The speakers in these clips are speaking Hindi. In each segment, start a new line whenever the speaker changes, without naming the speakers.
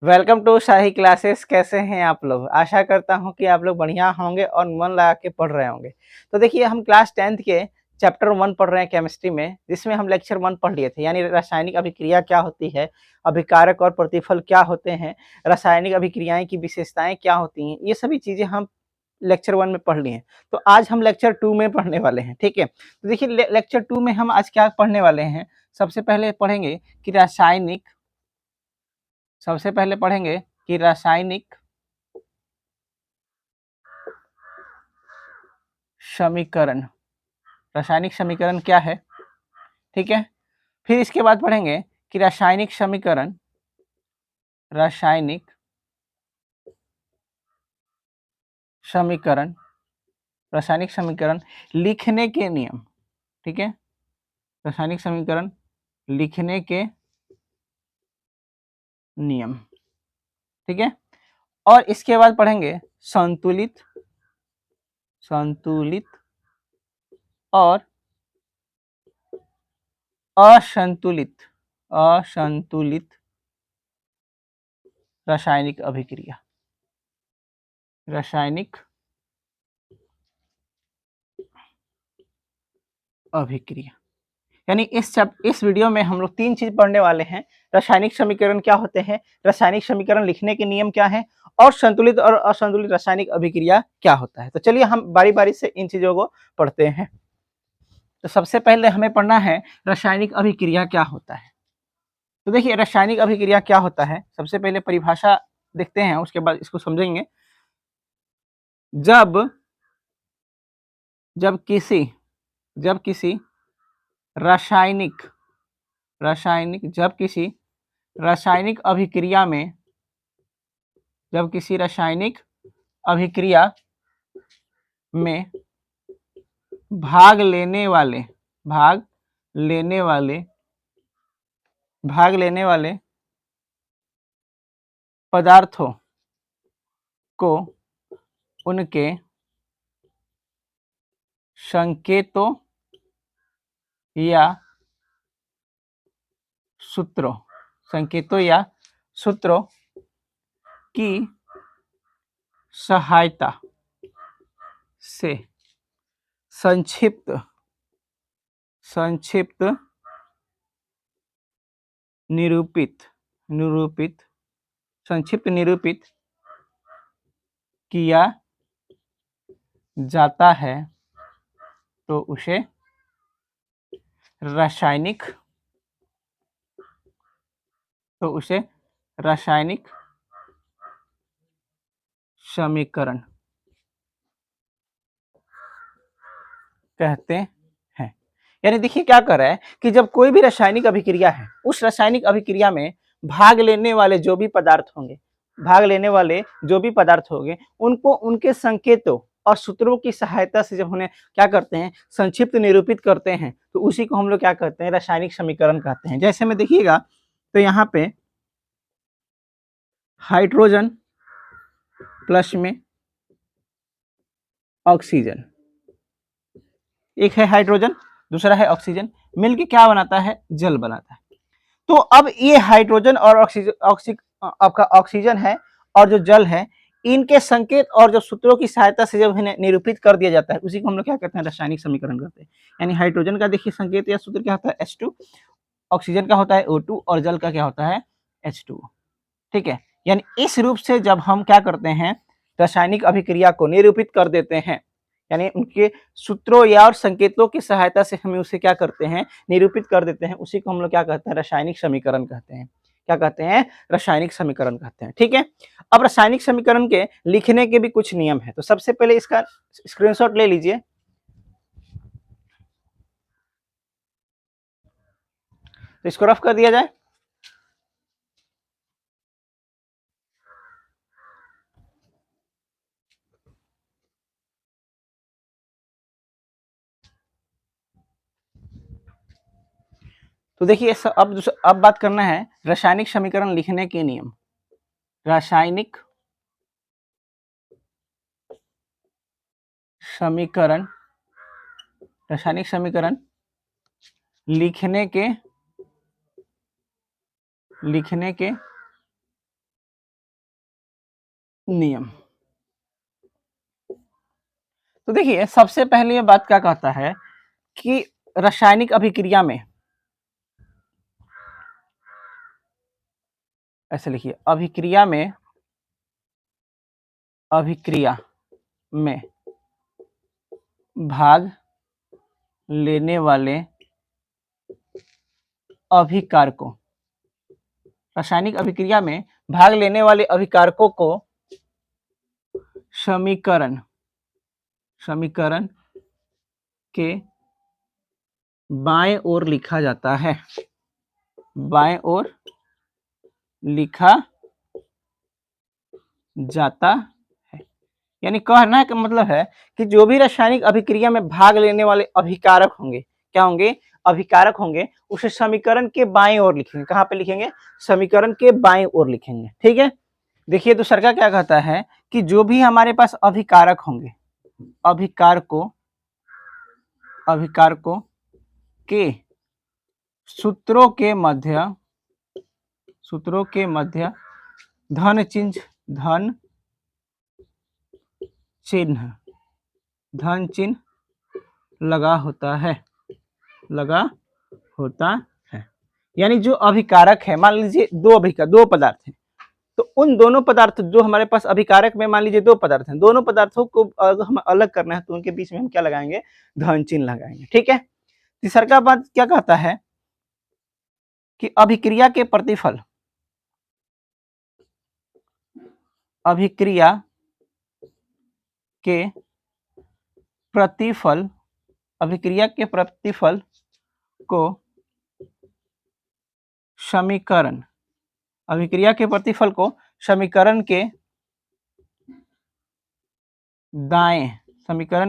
Welcome to shahi classes. कैसे हैं आप लोग? आशा करता हूं कि आप लोग बढ़िया होंगे और मन लगा के पढ़ रहे होंगे। तो देखिए, हम क्लास 10th के चैप्टर 1 पढ़ रहे हैं केमिस्ट्री में, जिसमें हम लेक्चर 1 पढ़ लिए थे, यानी रासायनिक अभिक्रिया क्या होती है, अभिकारक और प्रतिफल क्या होते हैं, रासायनिक अभिक्रियाएं की विशेषताएं क्या होती हैं, ये सभी चीजें हम लेक्चर 1 में पढ़ लिए हैं। तो आज हम लेक्चर 2 में पढ़ने वाले हैं। ठीक है, तो देखिए लेक्चर 2 में हम आज क्या पढ़ने वाले हैं। सबसे पहले पढ़ेंगे कि रासायनिक समीकरण, रासायनिक समीकरण क्या है। ठीक है, फिर इसके बाद पढ़ेंगे कि रासायनिक समीकरण लिखने के नियम। ठीक है, रासायनिक समीकरण लिखने के नियम। ठीक है, और इसके बाद पढ़ेंगे संतुलित और असंतुलित रासायनिक अभिक्रिया। यानी इस वीडियो में हम लोग 3 चीज पढ़ने वाले हैं। रासायनिक समीकरण क्या होते हैं, रासायनिक समीकरण लिखने के नियम क्या है, और संतुलित और असंतुलित रासायनिक अभिक्रिया क्या होता है। तो चलिए हम बारी बारी से इन चीजों को पढ़ते हैं। तो सबसे पहले हमें पढ़ना है रासायनिक अभिक्रिया क्या होता है। तो देखिए, रासायनिक अभिक्रिया क्या होता है, सबसे पहले परिभाषा देखते हैं, उसके बाद इसको समझेंगे। जब किसी रासायनिक अभिक्रिया में भाग लेने वाले पदार्थों को उनके संकेतों या सूत्रों की सहायता से संक्षिप्त निरूपित किया जाता है, तो उसे रासायनिक समीकरण कहते हैं। यानी देखिए क्या कर रहा है कि जब कोई भी रासायनिक अभिक्रिया है, उस रासायनिक अभिक्रिया में भाग लेने वाले जो भी पदार्थ होंगे उनको उनके संकेतों और सूत्रों की सहायता से जब उन्हें क्या करते हैं, संक्षिप्त निरूपित करते हैं, तो उसी को हम लोग क्या कहते हैं, रासायनिक समीकरण कहते हैं। जैसे में देखिएगा, तो यहाँ पे हाइड्रोजन प्लस में ऑक्सीजन, एक है हाइड्रोजन, दूसरा है ऑक्सीजन, मिलके क्या बनाता है, जल बनाता है। तो अब ये हाइड्रोजन और आपका ऑक्सीजन है और जो जल है, इनके संकेत और जो सूत्रों की सहायता से जब इन्हें निरूपित कर दिया जाता है, उसी को हम लोग क्या कहते हैं, रासायनिक समीकरण कहते हैं। यानी हाइड्रोजन का देखिए संकेत या सूत्र क्या होता है, H2, ऑक्सीजन का होता है O2 और जल का क्या होता है, H2। ठीक है, यानी इस रूप से जब हम क्या करते हैं, रासायनिक अभिक्रिया को निरूपित कर देते हैं, यानी उनके सूत्रों या और संकेतों की सहायता से हम उसे क्या करते हैं, निरूपित कर देते हैं, उसी को हम लोग क्या कहते हैं, रासायनिक समीकरण कहते हैं। क्या कहते हैं, रासायनिक समीकरण कहते हैं। ठीक है, अब रासायनिक समीकरण के लिखने के भी कुछ नियम है। तो सबसे पहले इसका स्क्रीनशॉट ले लीजिए। तो इसको रफ कर दिया जाए। तो देखिए, अब बात करना है रासायनिक समीकरण लिखने के नियम। रासायनिक समीकरण लिखने के नियम। तो देखिए सबसे पहले ये बात क्या कहता है कि रासायनिक अभिक्रिया में, ऐसे लिखिए, अभिक्रिया में भाग लेने वाले अभिकारकों, रासायनिक अभिक्रिया में भाग लेने वाले अभिकारकों को समीकरण के बाएं ओर लिखा जाता है, बाएं ओर लिखा जाता है। यानी कहना का मतलब है कि जो भी रासायनिक अभिक्रिया में भाग लेने वाले अभिकारक होंगे, क्या होंगे, अभिकारक होंगे, उसे समीकरण के बाएं ओर लिखेंगे। कहां पे लिखेंगे, समीकरण के बाएं ओर लिखेंगे। ठीक है, देखिए दूसरा का क्या कहता है कि जो भी हमारे पास अभिकारक होंगे, अभिकारकों के सूत्रों के मध्य धन चिन्ह लगा होता है। यानी जो अभिकारक है, मान लीजिए दो पदार्थ हैं, तो उन दोनों पदार्थ जो हमारे पास अभिकारक में, मान लीजिए दो पदार्थ हैं, दोनों पदार्थों को अगर हम अलग करना है तो उनके बीच में हम क्या लगाएंगे, धन चिन्ह लगाएंगे। ठीक है, तीसरा का बात क्या कहता है कि अभिक्रिया के प्रतिफल, अभिक्रिया के प्रतिफल को समीकरण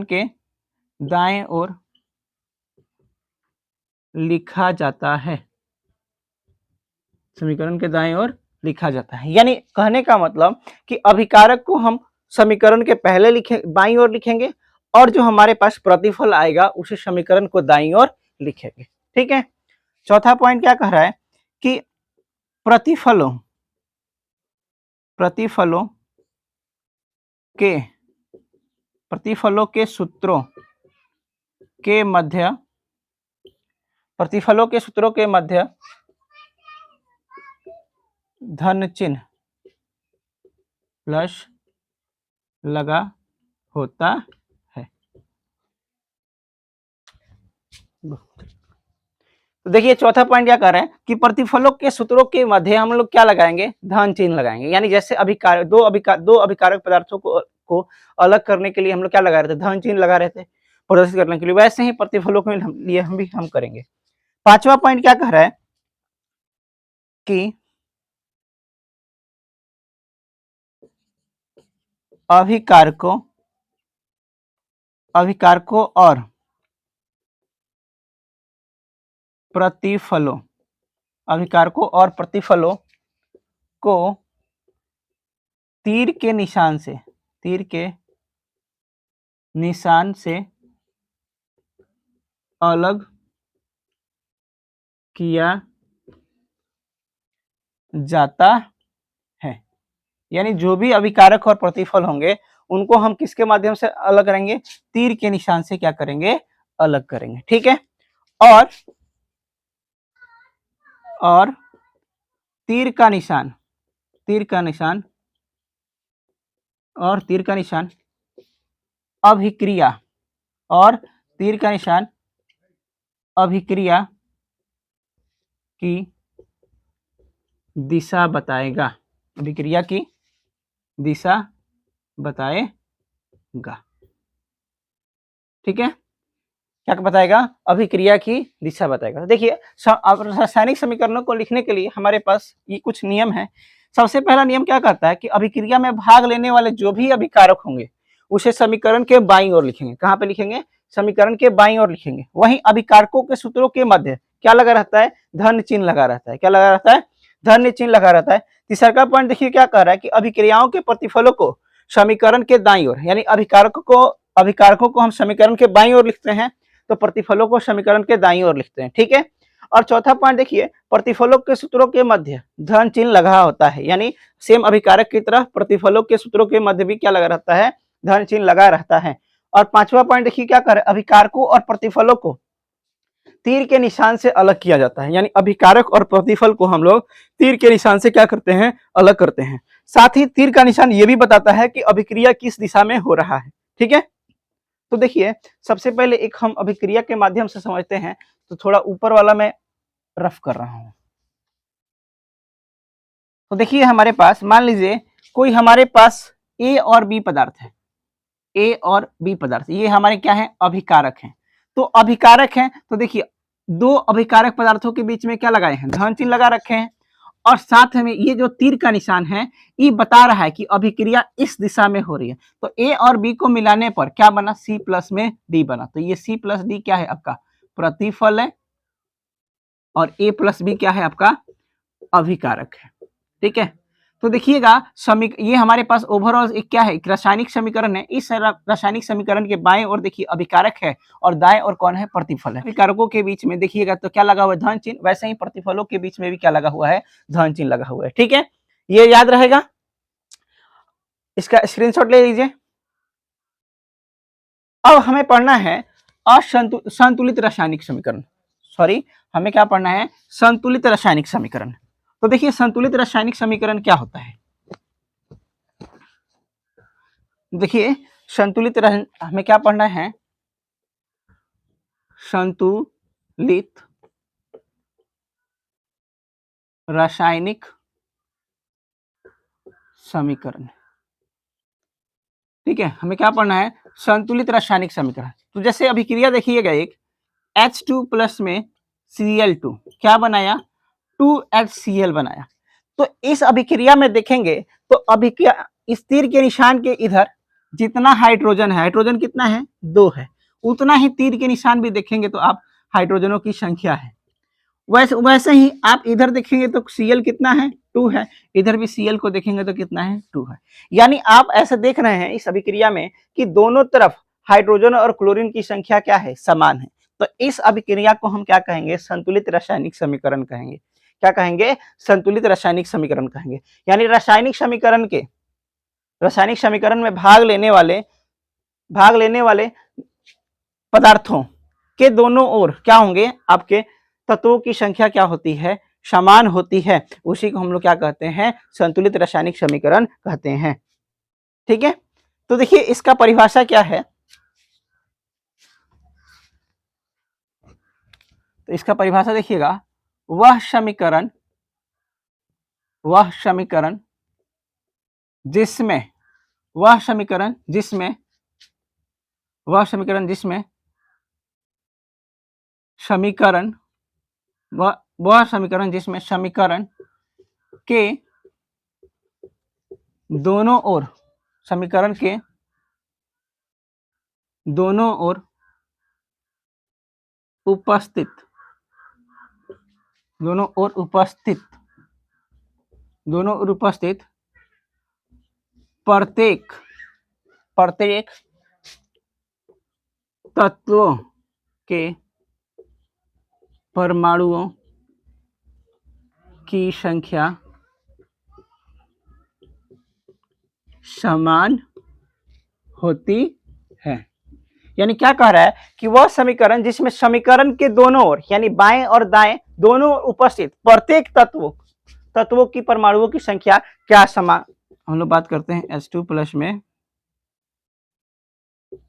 के दाएं ओर लिखा जाता है, समीकरण के दाएं ओर लिखा जाता है। यानी कहने का मतलब कि अभिकारक को हम समीकरण के पहले बाईं ओर लिखेंगे, और जो हमारे पास प्रतिफल आएगा उसे समीकरण को दाईं ओर लिखेंगे। ठीक है, चौथा पॉइंट क्या कह रहा है कि प्रतिफलों के सूत्रों के मध्य धन चिन्ह प्लस लगा होता है। तो देखिए चौथा पॉइंट क्या कर रहे हैं कि प्रतिफलों के सूत्रों के मध्य हम लोग क्या लगाएंगे, धन चिन्ह लगाएंगे। यानी जैसे दो अभिकारक पदार्थों को अलग करने के लिए हम लोग क्या लगा रहे थे, धन चिन्ह लगा रहे थे प्रदर्शित करने के लिए, वैसे ही प्रतिफलों के लिए हम करेंगे। पांचवा पॉइंट क्या कह रहा है कि अभिकारकों और प्रतिफलों को तीर के निशान से अलग किया जाता है। यानी जो भी अभिकारक और प्रतिफल होंगे उनको हम किसके माध्यम से अलग करेंगे, तीर के निशान से क्या करेंगे, अलग करेंगे। ठीक है, और तीर का निशान अभिक्रिया की दिशा बताएगा, ठीक है, क्या बताएगा, अभिक्रिया की दिशा बताएगा। देखिए रासायनिक समीकरणों को लिखने के लिए हमारे पास ये कुछ नियम है। सबसे पहला नियम क्या कहता है कि अभिक्रिया में भाग लेने वाले जो भी अभिकारक होंगे उसे समीकरण के बाईं ओर लिखेंगे। कहां पे लिखेंगे, समीकरण के बाईं ओर लिखेंगे। वहीं अभिकारकों के सूत्रों के मध्य क्या लगा रहता है, धन चिन्ह लगा रहता है। क्या लगा रहता है, धन चिन्ह लगा रहता है। तीसरा का पॉइंट देखिए क्या कह रहा है कि अभिक्रियाओं के प्रतिफलों को समीकरण के दाईं ओर, यानी अभिकारकों को हम समीकरण के बाईं ओर लिखते हैं तो प्रतिफलों को समीकरण के दाईं ओर लिखते हैं। ठीक है, और चौथा पॉइंट देखिए, प्रतिफलों के सूत्रों के मध्य धन चिन्ह लगा होता है, यानी सेम अभिकारक की तरह प्रतिफलों के सूत्रों के मध्य भी क्या लगा रहता है, धन चिन्ह लगा रहता है। और पांचवा पॉइंट देखिए क्या कर, अभिकारकों और प्रतिफलों को तीर के निशान से अलग किया जाता है, यानी अभिकारक और प्रतिफल को हम लोग तीर के निशान से क्या करते हैं, अलग करते हैं। साथ ही तीर का निशान ये भी बताता है कि अभिक्रिया किस दिशा में हो रहा है। ठीक है, तो देखिए सबसे पहले एक हम अभिक्रिया के माध्यम से समझते हैं, तो थोड़ा ऊपर वाला मैं रफ कर रहा हूं। तो देखिए हमारे पास मान लीजिए कोई हमारे पास ए और बी पदार्थ है, ए और बी पदार्थ, ये हमारे क्या है, अभिकारक हैं। तो अभिकारक हैं, तो देखिए दो अभिकारक पदार्थों के बीच में क्या लगाए हैं, धन चिन्ह लगा रखे हैं, और साथ में ये जो तीर का निशान है ये बता रहा है कि अभिक्रिया इस दिशा में हो रही है। तो ए और बी को मिलाने पर क्या बना, सी प्लस में डी बना। तो ये सी प्लस डी क्या है, आपका प्रतिफल है, और ए प्लस बी क्या है, आपका अभिकारक है। ठीक है, तो देखिएगा ये हमारे पास ओवरऑल एक क्या है, एक रासायनिक समीकरण है। इस रासायनिक समीकरण के बाएं ओर देखिए अभिकारक है और दाएं ओर कौन है, प्रतिफल है। अभिकारकों के बीच में देखिएगा तो क्या लगा हुआ है, धन चिन्ह, वैसे ही प्रतिफलों के बीच में भी क्या लगा हुआ है, धन चिन्ह लगा हुआ है। ठीक है, ये याद रहेगा, इसका स्क्रीनशॉट ले लीजिए। अब हमें पढ़ना है संतुलित रासायनिक समीकरण, सॉरी हमें क्या पढ़ना है, संतुलित रासायनिक समीकरण। तो देखिए संतुलित रासायनिक समीकरण क्या होता है, देखिए संतुलित हमें क्या पढ़ना है, संतुलित रासायनिक समीकरण। ठीक है, हमें क्या पढ़ना है, संतुलित रासायनिक समीकरण। तो जैसे अभिक्रिया देखिएगा, एक H2 प्लस में Cl2 क्या बनाया, 2HCl बनाया। तो इस अभिक्रिया में देखेंगे तो अभिक्रिया इस तीर के निशान के इधर जितना हाइड्रोजन है, हाइड्रोजन कितना है, 2 है, उतना ही तीर के निशान भी देखेंगे तो आप हाइड्रोजनों की संख्या है। वैसे ही आप इधर देखेंगे तो Cl कितना है, 2 है, इधर भी Cl को देखेंगे तो कितना है, 2 है। यानी आप ऐसे देख रहे हैं इस अभिक्रिया में कि दोनों तरफ हाइड्रोजन और क्लोरीन की संख्या क्या है, समान है। तो इस अभिक्रिया को हम क्या कहेंगे, संतुलित रासायनिक समीकरण कहेंगे। क्या कहेंगे, संतुलित रासायनिक समीकरण कहेंगे। यानी रासायनिक समीकरण में भाग लेने वाले पदार्थों के दोनों ओर क्या होंगे, आपके तत्वों की संख्या क्या होती है, समान होती है। उसी को हम लोग क्या कहते हैं, संतुलित रासायनिक समीकरण कहते हैं। ठीक है, तो देखिए इसका परिभाषा क्या है, तो इसका परिभाषा देखिएगा, वह समीकरण जिसमें समीकरण के दोनों ओर उपस्थित प्रत्येक तत्वों के परमाणुओं की संख्या समान होती है। यानी क्या कह रहा है कि वह समीकरण जिसमें समीकरण के दोनों ओर यानी बाएं और दाएं दोनों उपस्थित प्रत्येक तत्वों की परमाणुओं की संख्या क्या समान, हम लोग बात करते हैं H2 प्लस में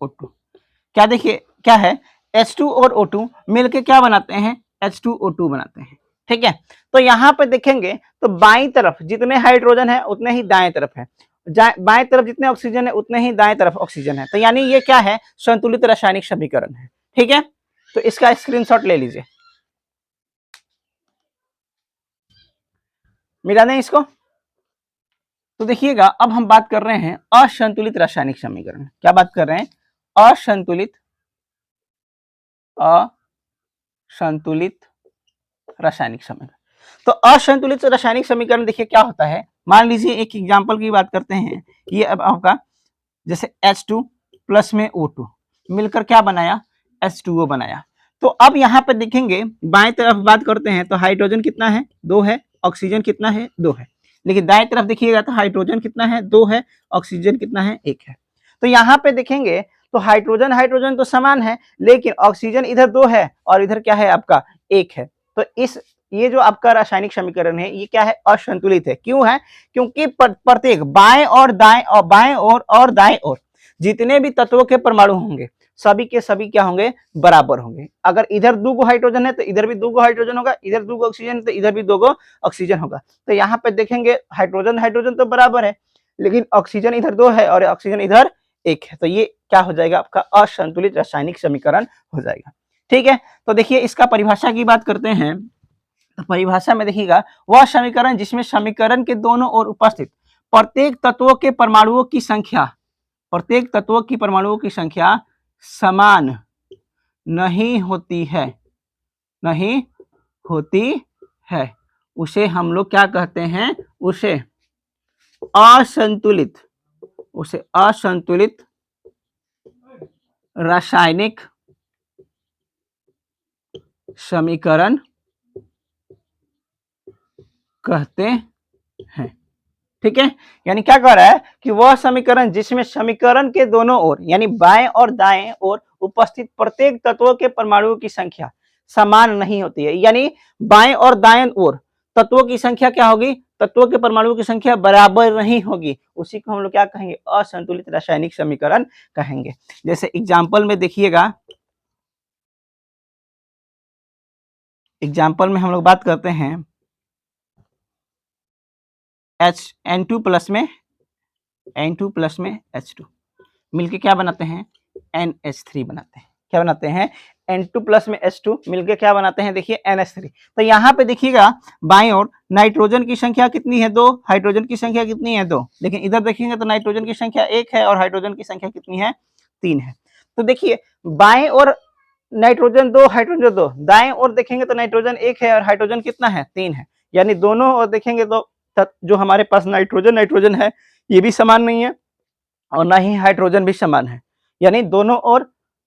O2। क्या देखिए क्या है, H2 और O2 मिलके क्या बनाते हैं, H2O2 बनाते हैं। ठीक है, तो यहां पे देखेंगे तो बाईं तरफ जितने हाइड्रोजन है उतने ही दाएं तरफ है, बाएं तरफ जितने ऑक्सीजन है उतने ही दाएं तरफ ऑक्सीजन है। तो यानी ये क्या है, संतुलित रासायनिक समीकरण है। ठीक है, तो इसका स्क्रीनशॉट ले लीजिए, मिला दें इसको। तो देखिएगा अब हम बात कर रहे हैं असंतुलित रासायनिक समीकरण। क्या बात कर रहे हैं, असंतुलित रासायनिक समीकरण। तो असंतुलित रासायनिक समीकरण देखिए क्या होता है, मान लीजिए एक एग्जांपल की बात करते हैं, ये अब आपका जैसे H2 प्लस में O2 मिलकर क्या बनाया, H2O बनाया। तो अब यहाँ पे देखेंगे बाएं तरफ बात करते हैं तो हाइड्रोजन कितना है 2 है, ऑक्सीजन कितना है 2 है। लेकिन दाएं तरफ देखिएगा तो हाइड्रोजन कितना है 2 है, ऑक्सीजन कितना है 1 है। तो यहाँ पे देखेंगे तो हाइड्रोजन हाइड्रोजन तो समान है, लेकिन ऑक्सीजन इधर 2 है और इधर क्या है आपका 1 है। तो इस ये जो आपका रासायनिक समीकरण है ये क्या है असंतुलित है। क्यों है? क्योंकि प्रत्येक बाएं और दाएं और दाएं और जितने भी तत्वों के परमाणु होंगे सभी के सभी क्या होंगे बराबर होंगे। अगर इधर 2 हाइड्रोजन है तो इधर भी 2 हाइड्रोजन होगा, इधर 2 ऑक्सीजन है तो इधर भी 2 ऑक्सीजन होगा। तो यहाँ पे देखेंगे हाइड्रोजन हाइड्रोजन तो बराबर है, लेकिन ऑक्सीजन इधर 2 है और ऑक्सीजन इधर 1 है। तो ये क्या हो जाएगा आपका असंतुलित रासायनिक समीकरण हो जाएगा। ठीक है, तो देखिए इसका परिभाषा की बात करते हैं। तो परिभाषा में देखिएगा वह समीकरण जिसमें समीकरण के दोनों ओर उपस्थित प्रत्येक तत्वों के परमाणुओं की संख्या समान नहीं होती है, उसे हम लोग क्या कहते हैं? उसे असंतुलित रासायनिक समीकरण कहते हैं। ठीक है, यानी क्या कह रहा है कि वह समीकरण जिसमें समीकरण के दोनों ओर यानी बाएं और दाएं ओर उपस्थित प्रत्येक तत्वों के परमाणुओं की संख्या समान नहीं होती है, यानी बाएं और दाएं ओर तत्वों की संख्या क्या होगी? तत्वों के परमाणुओं की संख्या बराबर नहीं होगी, उसी को हम लोग क्या कहेंगे? असंतुलित रासायनिक समीकरण कहेंगे। जैसे एग्जाम्पल में देखिएगा, एग्जाम्पल में हम लोग बात करते हैं N2 प्लस में H2 मिलके क्या बनाते हैं? NH3 बनाते हैं। क्या बनाते हैं? N2 प्लस में H2 मिलके क्या बनाते हैं? देखिए NH3। तो यहाँ पे देखिएगा बाईं ओर नाइट्रोजन की संख्या कितनी है? 2। हाइड्रोजन की संख्या कितनी है? 2। लेकिन इधर देखेंगे तो नाइट्रोजन की संख्या 1 है और हाइड्रोजन की संख्या कितनी है? 3 है। तो देखिए बाएं ओर नाइट्रोजन 2 हाइड्रोजन 2, दाएं ओर देखेंगे तो नाइट्रोजन 1 है और हाइड्रोजन कितना है? 3 है। यानी दोनों ओर देखेंगे तो जो हमारे पास नाइट्रोजन है ये भी समान नहीं है और ना ही हाइड्रोजन भी समान है, यानी दोनों ओर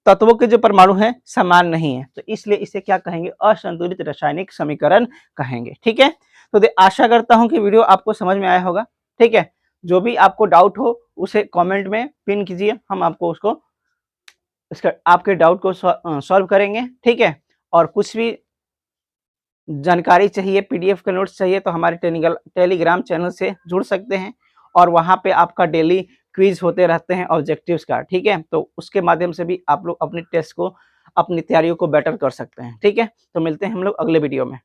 तत्वों के जो परमाणु हैं समान नहीं है। तो इसलिए इसे क्या कहेंगे? असंतुलित रासायनिक समीकरण कहेंगे। ठीक है, तो आशा करता हूं कि वीडियो आपको समझ में आया होगा। ठीक है, जो भी आपको डाउट हो उसे कमेंट में पिन कीजिए, हम आपको उसको इसका आपके डाउट को सॉल्व करेंगे। ठीक है, और कुछ भी जानकारी चाहिए, पीडीएफ के नोट्स चाहिए तो हमारे टेलीग्राम चैनल से जुड़ सकते हैं और वहां पे आपका डेली क्विज होते रहते हैं ऑब्जेक्टिव्स का। ठीक है, तो उसके माध्यम से भी आप लोग अपनी टेस्ट को, अपनी तैयारियों को बेटर कर सकते हैं। ठीक है, तो मिलते हैं हम लोग अगले वीडियो में।